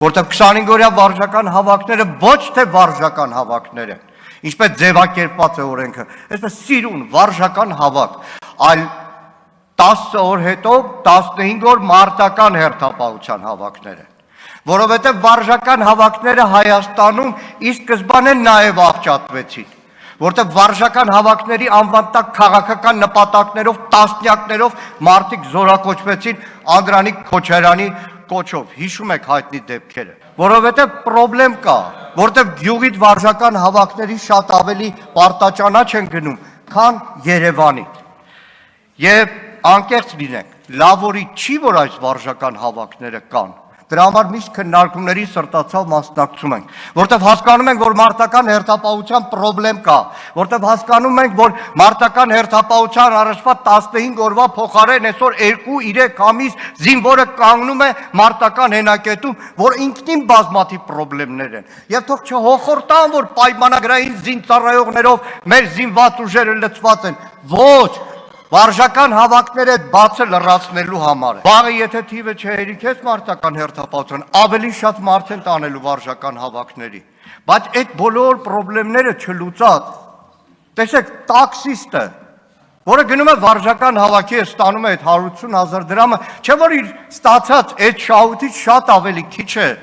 որտեղ 25-օրյա վարժական հավաքները ոչ թե վարժական հավաքներ են, ինչպես ձևակերպված է օրենքը, այսպես սիրուն վարժական հավաք, այլ 10 օր հետո 15 օր մարտական հերթապահության հավաքներ են, որովհետև վարժական հավաքները Հայաստանում ի սկզբանե նաև աղճատվեցին, որտեղ վարժական հավաքների անվան տակ քաղաքական նպատակներով, տասնյակներով մարդիկ զորակոչվեցին Անդրանիկ Քոչարյանի կոչով, հիշում եք հայտնի դեպքերը, որովհետև պրոբլեմ կա, որտեղ գյուղից վարժական հավաքների շատ ավելի պարտաճանաչ են գնում, քան Երևանի։ Եվ անկեղծ լինենք, լավորի չի, որ այս վարժական հավաքները կան, դրա համար միշտ քննարկումների սրտացավ մասնակցում ենք, որտեղ հասկանում ենք, որ մարտական հերթապահության պրոբլեմ կա, որտեղ հասկանում ենք, որ մարտական հերթապահության առաջվա 15 օրվա փոխարեն այսօր 2-3 ամիս զինվորը կանգնում է մարտական հենակետում, որ ինքնին բազմաթիվ պրոբլեմներ են, եւ թող չհոխորտան, որ պայմանագրային զինծառայողներով մեր զինված ուժերը լցված են, ոչ, վարժական հավաքները բացը լրացնելու համար է։ Վաղը եթե թիվը չհերիքեց մարտական հերթապահության, ավելի շատ մարդ են տանելու վարժական հավաքների։ Բայց այդ բոլոր պրոբլեմները չլուծած, տեսեք, տաքսիստը, որը գնում է վարժական հավաքի, ստանում է այդ 180,000 դրամը, չէ՞ որ իր ստացած այդ շահույթից շատ ավելի քիչ է